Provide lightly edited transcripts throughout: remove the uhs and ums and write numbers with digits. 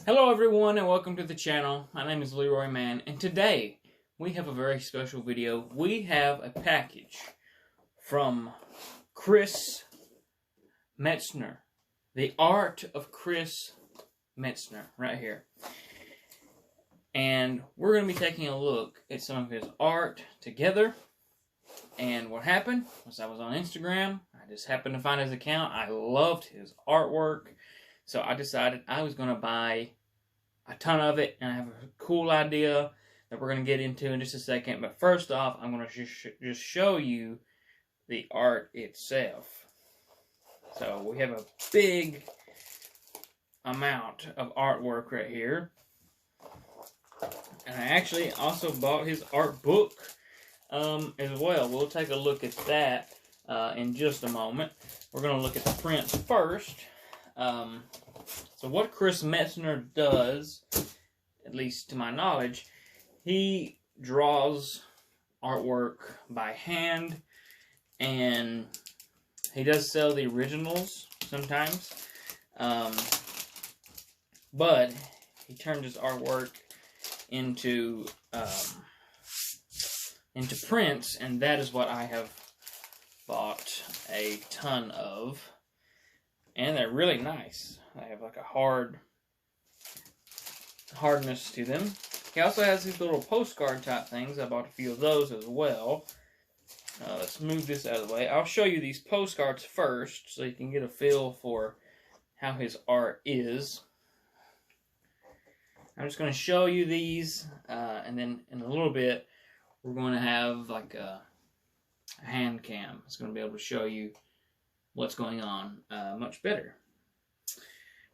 Hello everyone and welcome to the channel. My name is Leroy Man and today we have a very special video. We have a package from Chris Metzner. The Art of Chris Metzner right here. And we're going to be taking a look at some of his art together. And what happened was I was on Instagram. I just happened to find his account. I loved his artwork. So I decided I was going to buy a ton of it, and I have a cool idea that we're going to get into in just a second. But first off, I'm going to just show you the art itself. So we have a big amount of artwork right here. And I actually also bought his art book as well. We'll take a look at that in just a moment. We're going to look at the prints first. So what Chris Metzner does, at least to my knowledge, he draws artwork by hand, and he does sell the originals sometimes, but he turned his artwork into prints, and that is what I have bought a ton of. And they're really nice. They have like a hardness to them. He also has these little postcard type things. I bought a few of those as well. Let's move this out of the way. I'll show you these postcards first so you can get a feel for how his art is. I'm just going to show you these, and then in a little bit we're going to have like a hand cam. It's going to be able to show you what's going on much better.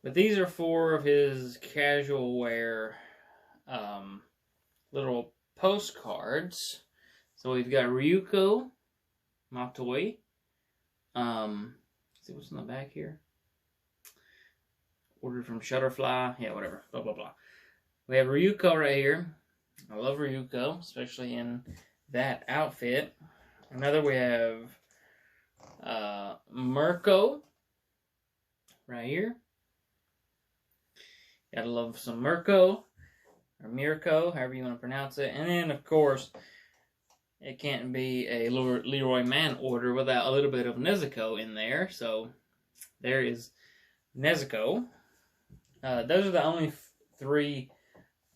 But these are four of his casual wear little postcards. So we've got Ryuko Matoi. See what's in the back here? Ordered from Shutterfly. Yeah, whatever. Blah, blah, blah. We have Ryuko right here. I love Ryuko, especially in that outfit. Another we have Mirko right here. Gotta love some Mirko or Mirko, however you want to pronounce it. And then of course it can't be a Leroy Man order without a little bit of Nezuko in there. So there is Nezuko. Those are the only three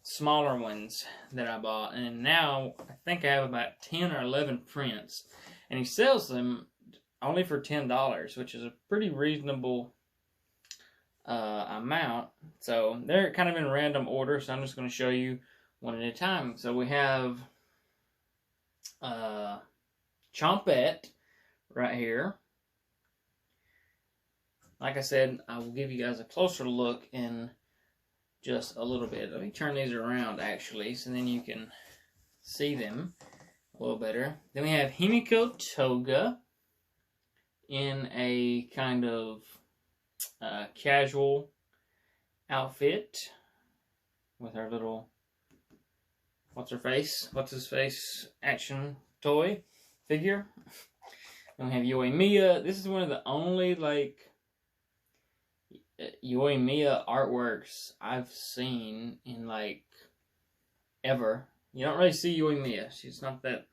smaller ones that I bought, and now I think I have about 10 or 11 prints, and he sells them only for $10, which is a pretty reasonable amount. So they're kind of in random order, so I'm just going to show you one at a time. So we have Chompette right here. Like I said, I will give you guys a closer look in just a little bit. Let me turn these around actually, so then you can see them a little better. Then we have Himiko Toga in a kind of casual outfit with her little what's his face action toy figure. Then we have Yoimiya. This is one of the only like Yoimiya artworks I've seen in like ever. You don't really see Yoimiya. She's not that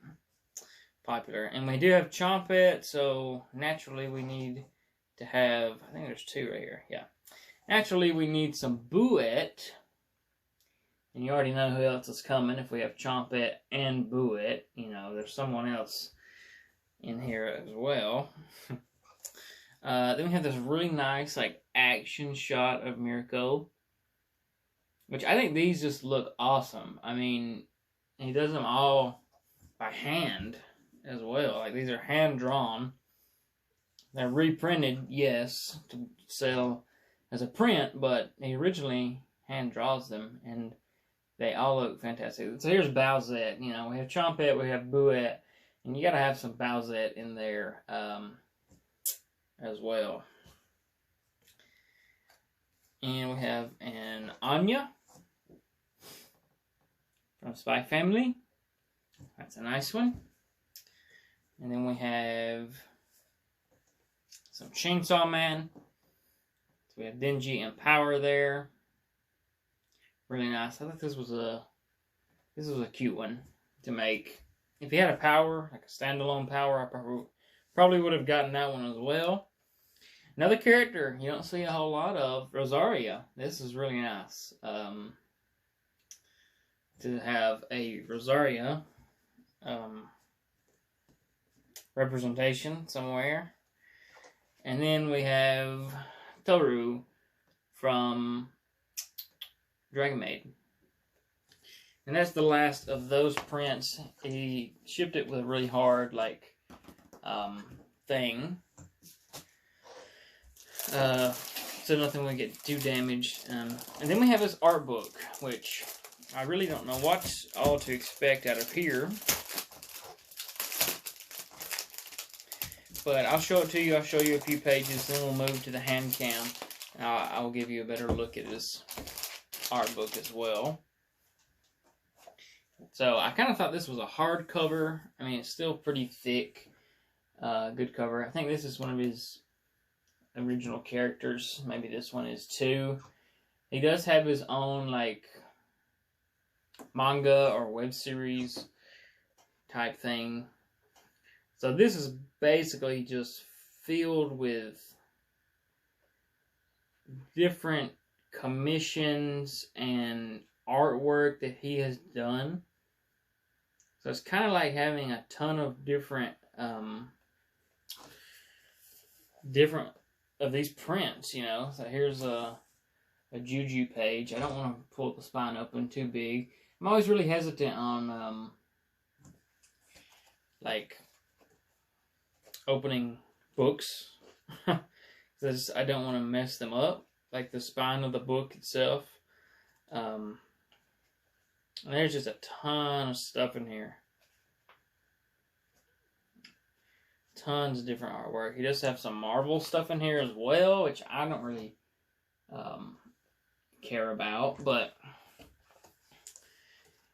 popular. And we do have Chompette, so naturally we need to have, I think there's two right here, yeah. Naturally we need some Buet, and you already know who else is coming if we have Chompette and Buet. You know, there's someone else in here as well. Then we have this really nice like action shot of Mirko, which I think these just look awesome. I mean, he does them all by hand as well. Like these are hand drawn. They're reprinted, yes, to sell as a print, but he originally hand draws them, and they all look fantastic. So here's Bowsette. You know, we have Chompette, we have Buet, and you gotta have some Bowsette in there as well. And we have an Anya from Spy Family. That's a nice one. And then we have some Chainsaw Man. So we have Denji and Power there. really nice. I thought this was a cute one to make. If he had a power, like a standalone power, I probably would have gotten that one as well. Another character you don't see a whole lot of, Rosaria. This is really nice. To have a Rosaria representation somewhere. And then we have Toru from Dragon Maid. And that's the last of those prints. He shipped it with a really hard, like, thing. So nothing would get too damaged. And then we have this art book, which I really don't know what all to expect out of here. But I'll show it to you. I'll show you a few pages, then we'll move to the hand cam. I'll give you a better look at this art book as well. So I kind of thought this was a hard cover. I mean, it's still pretty thick. Good cover. I think this is one of his original characters. Maybe this one is too. He does have his own, like, manga or web series type thing. So this is basically just filled with different commissions and artwork that he has done. So it's kind of like having a ton of different of these prints, you know. So here's a Juju page. I don't want to pull the spine open too big. I'm always really hesitant on like opening books because I don't want to mess them up, like the spine of the book itself. And there's just a ton of stuff in here. Tons of different artwork. He does have some Marvel stuff in here as well, which I don't really care about, but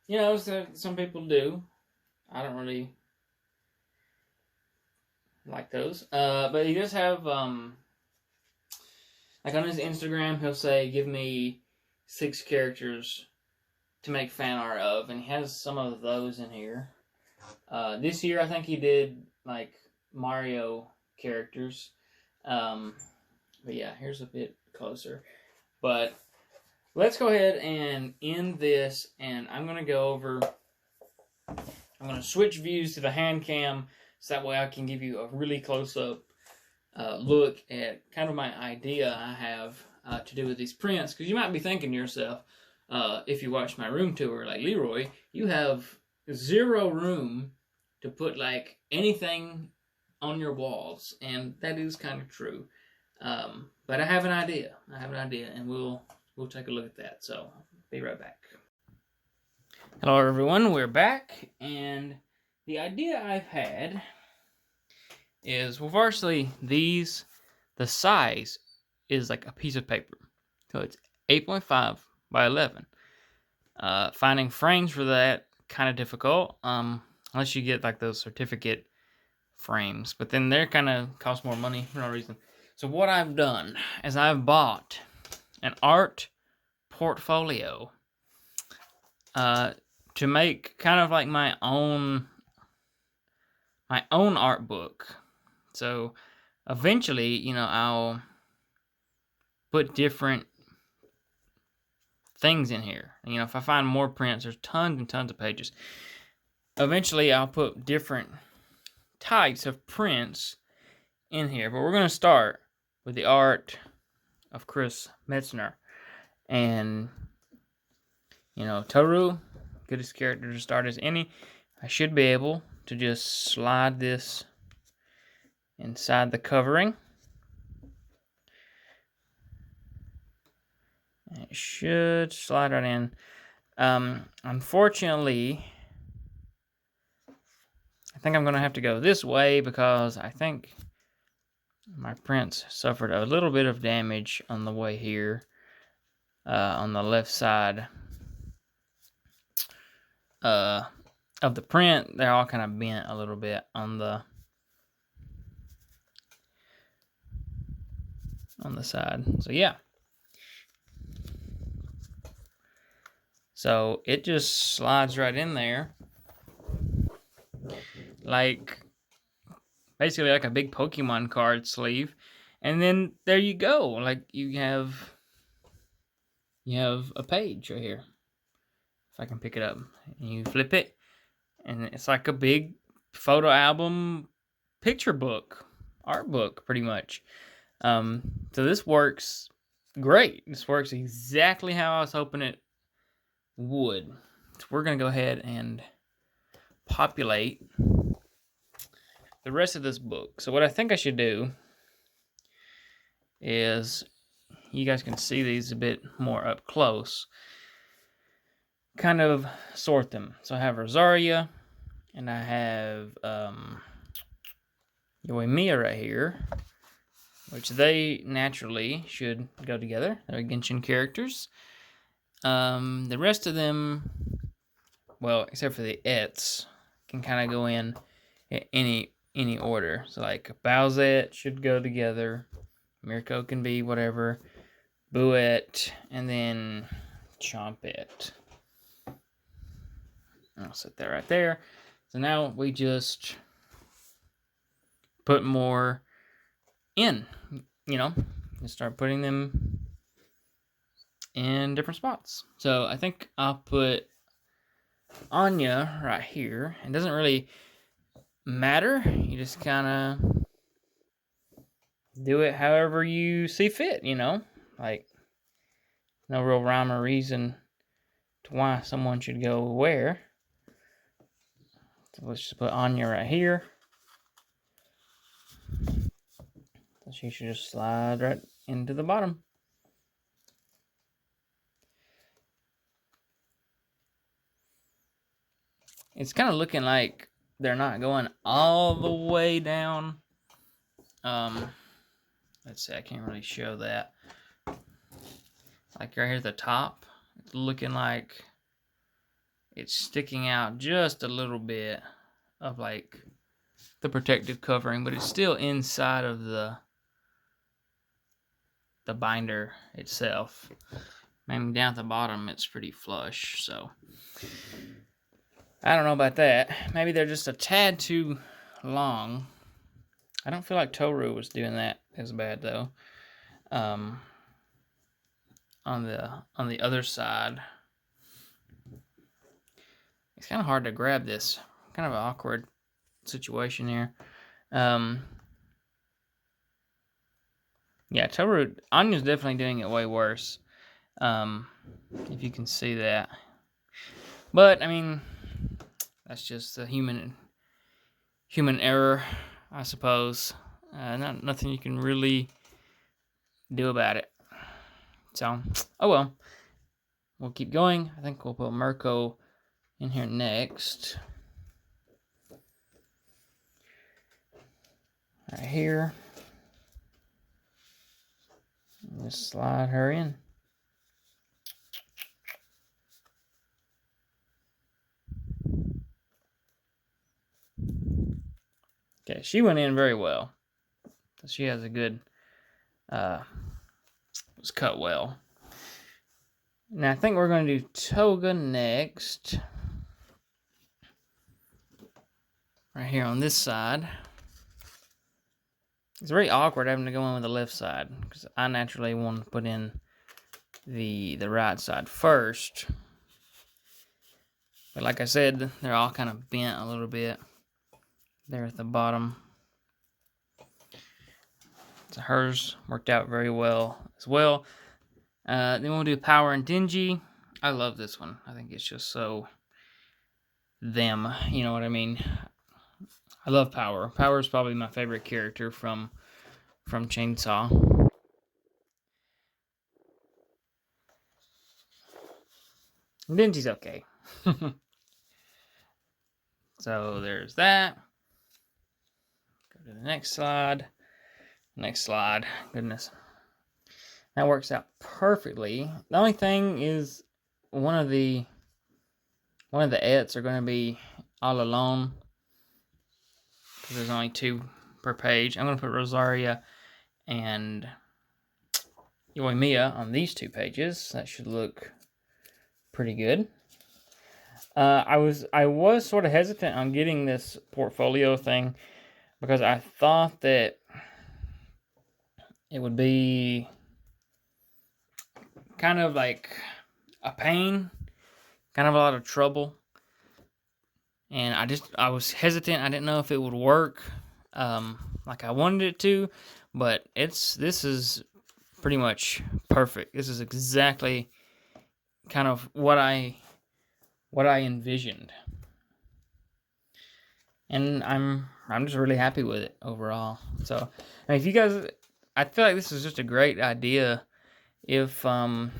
you know, some people do. I don't really like those. But he does have like on his Instagram, he'll say, "Give me 6 characters to make fan art of," and he has some of those in here. This year, I think he did like Mario characters. But yeah, here's a bit closer. But let's go ahead and end this, and I'm going to go over, I'm going to switch views to the hand cam, so that way I can give you a really close-up look at kind of my idea I have to do with these prints. Because you might be thinking to yourself, if you watch my room tour, like Leroy, you have 0 room to put like anything on your walls, and that is kind of true. But I have an idea. And we'll take a look at that. So be right back. Hello everyone, we're back, and the idea I've had is, well, firstly, the size is like a piece of paper. So it's 8.5 by 11. Finding frames for that, kind of difficult, unless you get like those certificate frames, but then they're kind of cost more money for no reason. So what I've done is I've bought an art portfolio to make kind of like my own art book. So eventually, you know, I'll put different things in here. You know, if I find more prints, there's tons and tons of pages. Eventually, I'll put different types of prints in here. But we're going to start with the art of Chris Metzner. And, you know, Toru, goodest character to start as any. I should be able to just slide this inside the covering. It should slide right in. Unfortunately, I think I'm going to have to go this way because I think my prints suffered a little bit of damage on the way here. On the left side of the print, they're all kind of bent a little bit on the side. So yeah. So it just slides right in there, like basically like a big Pokemon card sleeve. And then there you go. Like you have a page right here. If I can pick it up, and you flip it, and it's like a big photo album, picture book, art book, pretty much. So this works great. This works exactly how I was hoping it would. So we're gonna go ahead and populate the rest of this book. So what I think I should do is, you guys can see these a bit more up close, kind of sort them. So I have Rosaria, and I have Yoimiya right here, which they naturally should go together. They're Genshin characters. The rest of them, well, except for the Ets, can kind of go in any order. So like Bowsette should go together. Mirko can be whatever. Buet, and then Chompet. I'll set that right there. So now we just put more in, and start putting them in different spots. So I think I'll put Anya right here. It doesn't really matter. You just kind of do it however you see fit, Like, no real rhyme or reason to why someone should go where. So let's just put Anya right here. So she should just slide right into the bottom. It's kind of looking like they're not going all the way down. Let's see, I can't really show that. Like right here at the top, it's looking like it's sticking out just a little bit of like the protective covering, but it's still inside of the binder itself. Maybe down at the bottom it's pretty flush, so I don't know about that. Maybe they're just a tad too long. I don't feel like Toru was doing that as bad though. On the other side, it's kind of hard to grab this. Kind of an awkward situation here. Yeah, Toru, Anya's definitely doing it way worse. If you can see that. But I mean, that's just a human error, I suppose. Nothing you can really do about it. So, oh well. We'll keep going. I think we'll put Mirko in here next. Right here. Just slide her in. Okay, she went in very well. So she has a good, was cut well. Now I think we're going to do Toga next. Right here on this side. It's very awkward having to go in with the left side, because I naturally want to put in the right side first. But like I said, they're all kind of bent a little bit there at the bottom. So hers worked out very well as well. Then we'll do Power and Dingy. I love this one. I think it's just so them, you know what I mean? I love Power. Power is probably my favorite character from Chainsaw. Dingy's okay. So there's that. Go to the next slide. Next slide. Goodness. That works out perfectly. The only thing is one of the Ets are going to be all alone, because there's only 2 per page. I'm going to put Rosaria and Yoimiya on these 2 pages. That should look pretty good. I was sort of hesitant on getting this portfolio thing because I thought that it would be kind of like a pain, kind of a lot of trouble, and I was hesitant. I didn't know if it would work like I wanted it to, but this is pretty much perfect. This is exactly kind of what I envisioned, and I'm just really happy with it overall. So, if you guys, I feel like this is just a great idea. If like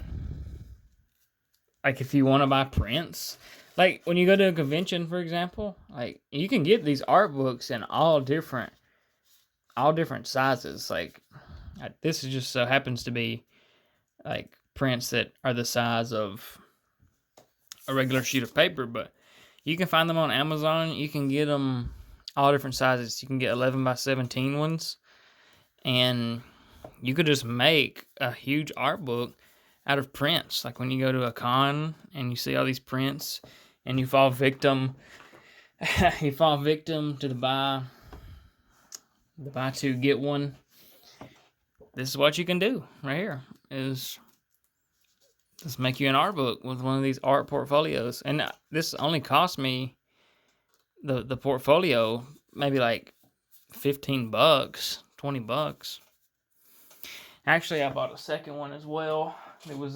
if you want to buy prints, like when you go to a convention, for example, like you can get these art books in all different sizes. Like this is just so happens to be like prints that are the size of a regular sheet of paper, but you can find them on Amazon. You can get them all different sizes. You can get 11 by 17 ones, and you could just make a huge art book out of prints. Like when you go to a con and you see all these prints and you fall victim to the buy two get one. This is what you can do right here, is just make you an art book with one of these art portfolios. And this only cost me the portfolio maybe like $15, $20. Actually, I bought a second one as well. It was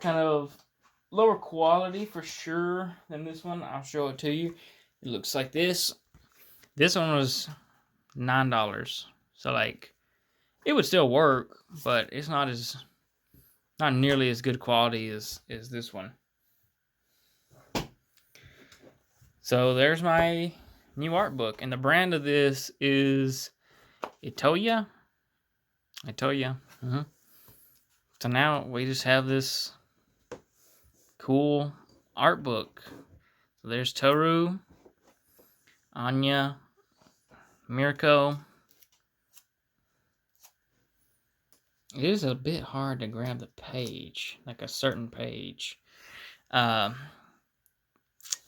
kind of lower quality for sure than this one. I'll show it to you. It looks like this. This one was $9. So like it would still work, but it's not nearly as good quality as this one. So there's my new art book, and the brand of this is Itoya. So now we just have this cool art book. So there's Toru, Anya, Mirko. It is a bit hard to grab the page, like a certain page. Then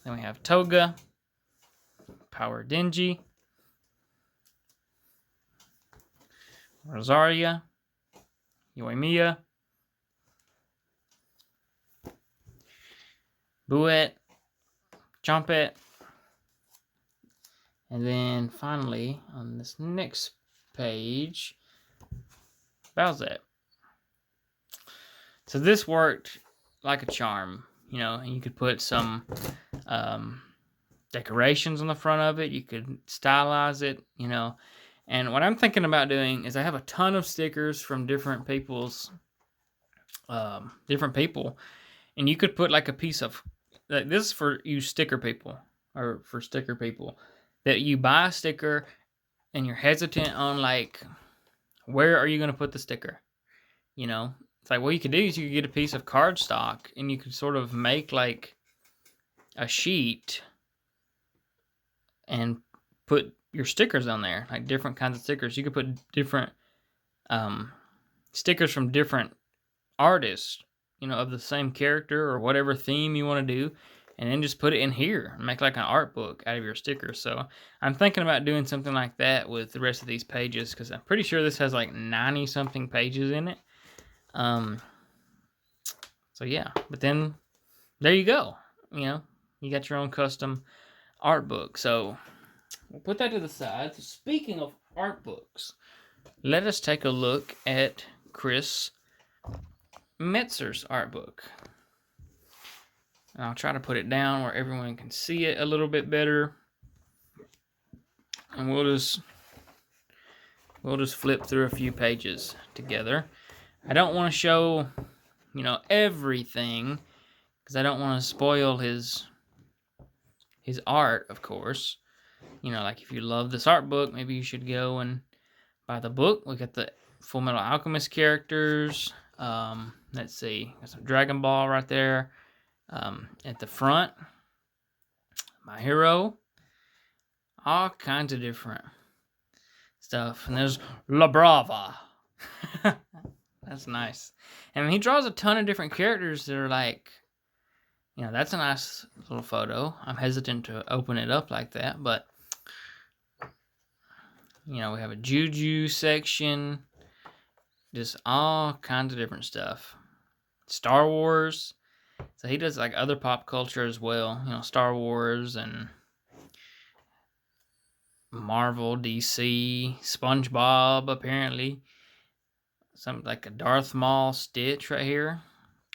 we have Toga, Power Denji, Rosaria, Yoimiya, Buet, Chompet, and then finally on this next page, Bowsette. So this worked like a charm, and you could put some decorations on the front of it. You could stylize it, And what I'm thinking about doing is I have a ton of stickers from different people, and you could put like a piece of, like this is for you sticker people, that you buy a sticker and you're hesitant on like, where are you going to put the sticker? It's like, what you could do is you could get a piece of cardstock and you could sort of make like a sheet and put your stickers on there, like different kinds of stickers. You could put different stickers from different artists, of the same character or whatever theme you want to do, and then just put it in here and make like an art book out of your stickers. So I'm thinking about doing something like that with the rest of these pages, because I'm pretty sure this has like 90 something pages in it. So yeah, but then there you go. You got your own custom art book. So we'll put that to the side. So speaking of art books, let us take a look at Chris Metzner's art book. And I'll try to put it down where everyone can see it a little bit better. And we'll just flip through a few pages together. I don't want to show, everything, because I don't want to spoil his art, of course. Like if you love this art book, maybe you should go and buy the book. Look at the Full Metal Alchemist characters. Let's see, got some Dragon Ball right there. At the front, My Hero. All kinds of different stuff. And there's La Brava. That's nice. And he draws a ton of different characters that are like, you know, that's a nice little photo. I'm hesitant to open it up like that, but, you know, we have a Juju section, just all kinds of different stuff. Star Wars. So he does like other pop culture as well, you know, Star Wars and Marvel, DC, SpongeBob, apparently. Something like a Darth Maul Stitch right here.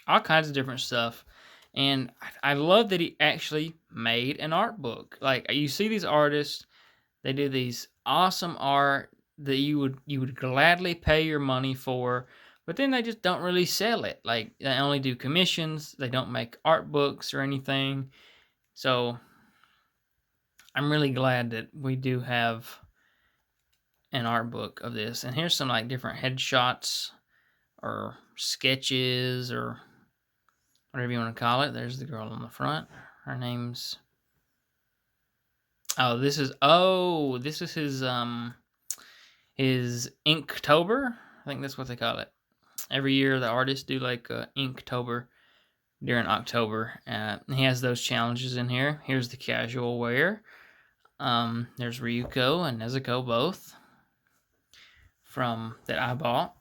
All kinds of different stuff. And I love that he actually made an art book. Like, you see these artists, they do these awesome art that you would gladly pay your money for, but then they just don't really sell it. Like, they only do commissions, they don't make art books or anything. So I'm really glad that we do have an art book of this. And here's some like different headshots or sketches or whatever you want to call it. There's the girl on the front. Her name's this is his Inktober. I think that's what they call it. Every year the artists do like Inktober during October. He has those challenges in here. Here's the casual wear. There's Ryuko and Nezuko both from that I bought.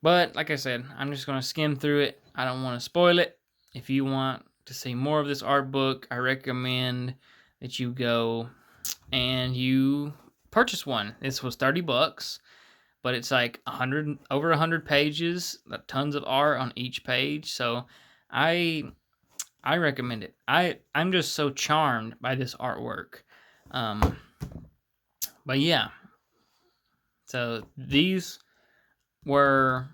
But like I said, I'm just going to skim through it. I don't want to spoil it. If you want to see more of this art book, I recommend that you go and you purchase one. This was $30, but it's like over 100 pages, tons of art on each page. So I recommend it. I'm just so charmed by this artwork. But yeah, so these were,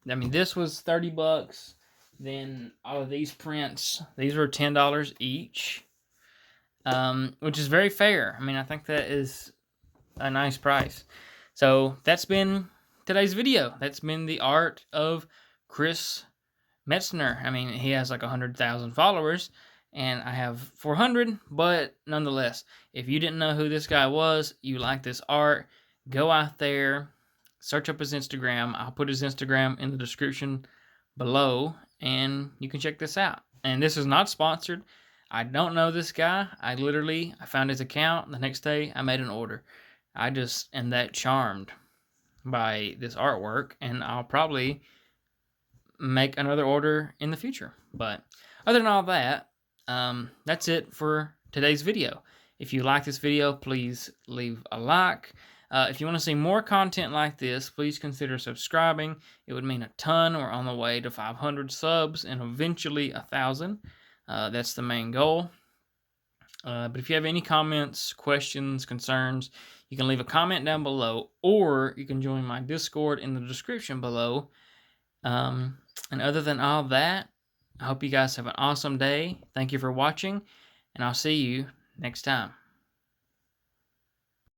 I mean, this was $30. Then all of these prints, these were $10 each, which is very fair. I mean, I think that is a nice price. So that's been today's video. That's been the art of Chris Metzner. I mean, he has like 100,000 followers, and I have 400, but nonetheless, if you didn't know who this guy was, you like this art, go out there, search up his Instagram. I'll put his Instagram in the description below, and you can check this out. And this is not sponsored. I don't know this guy. I found his account. The next day, I made an order. I just am that charmed by this artwork, and I'll probably make another order in the future. But other than all that, that's it for today's video. If you like this video, please leave a like. If you want to see more content like this, please consider subscribing. It would mean a ton. We're on the way to 500 subs and eventually 1,000. That's the main goal. But if you have any comments, questions, concerns, you can leave a comment down below, or you can join my Discord in the description below. And other than all that, I hope you guys have an awesome day. Thank you for watching, and I'll see you next time.